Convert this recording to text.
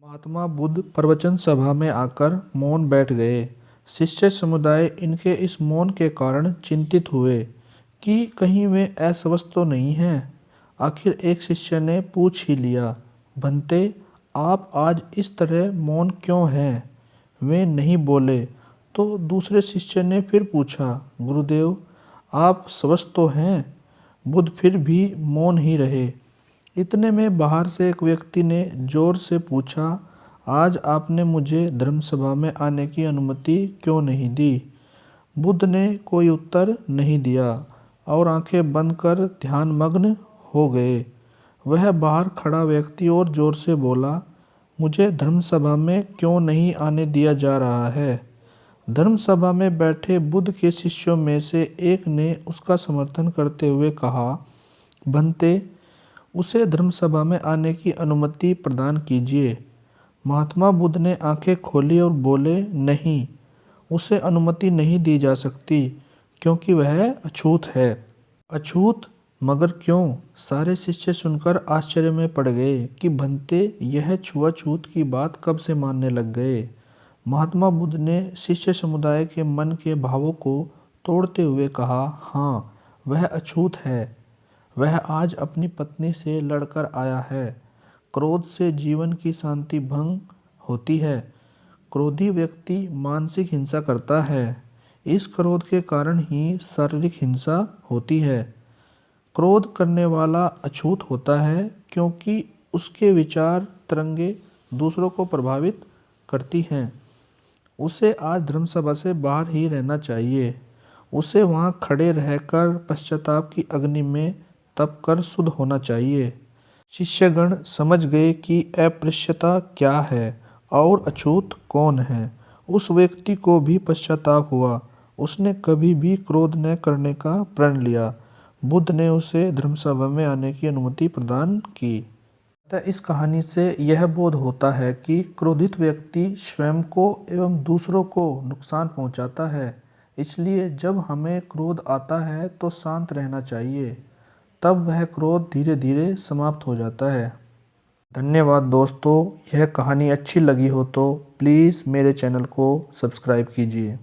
महात्मा बुद्ध प्रवचन सभा में आकर मौन बैठ गए। शिष्य समुदाय इनके इस मौन के कारण चिंतित हुए कि कहीं वे अस्वस्थ तो नहीं हैं। आखिर एक शिष्य ने पूछ ही लिया, भंते, आप आज इस तरह मौन क्यों हैं? वे नहीं बोले तो दूसरे शिष्य ने फिर पूछा, गुरुदेव, आप स्वस्थ तो हैं? बुद्ध फिर भी मौन ही रहे। इतने में बाहर से एक व्यक्ति ने जोर से पूछा, आज आपने मुझे धर्मसभा में आने की अनुमति क्यों नहीं दी? बुद्ध ने कोई उत्तर नहीं दिया और आंखें बंद कर ध्यानमग्न हो गए। वह बाहर खड़ा व्यक्ति और जोर से बोला, मुझे धर्मसभा में क्यों नहीं आने दिया जा रहा है? धर्मसभा में बैठे बुद्ध के शिष्यों में से एक ने उसका समर्थन करते हुए कहा, भंते, उसे धर्मसभा में आने की अनुमति प्रदान कीजिए। महात्मा बुद्ध ने आंखें खोली और बोले, नहीं, उसे अनुमति नहीं दी जा सकती क्योंकि वह अछूत है। अछूत? मगर क्यों? सारे शिष्य सुनकर आश्चर्य में पड़ गए कि भंते यह छुआछूत की बात कब से मानने लग गए। महात्मा बुद्ध ने शिष्य समुदाय के मन के भावों को तोड़ते हुए कहा, हाँ, वह अछूत है। वह आज अपनी पत्नी से लड़कर आया है। क्रोध से जीवन की शांति भंग होती है। क्रोधी व्यक्ति मानसिक हिंसा करता है। इस क्रोध के कारण ही शारीरिक हिंसा होती है। क्रोध करने वाला अछूत होता है क्योंकि उसके विचार तरंगे दूसरों को प्रभावित करती हैं। उसे आज धर्मसभा से बाहर ही रहना चाहिए। उसे वहाँ खड़े रहकर पश्चाताप की अग्नि में तप कर शुद्ध होना चाहिए। शिष्यगण समझ गए कि अस्पृश्यता क्या है और अछूत कौन है। उस व्यक्ति को भी पश्चाताप हुआ। उसने कभी भी क्रोध न करने का प्रण लिया। बुद्ध ने उसे धर्मसभा में आने की अनुमति प्रदान की। अतः इस कहानी से यह बोध होता है कि क्रोधित व्यक्ति स्वयं को एवं दूसरों को नुकसान पहुंचाता है। इसलिए जब हमें क्रोध आता है तो शांत रहना चाहिए। तब वह क्रोध धीरे धीरे समाप्त हो जाता है। धन्यवाद दोस्तों। यह कहानी अच्छी लगी हो तो प्लीज़ मेरे चैनल को सब्सक्राइब कीजिए।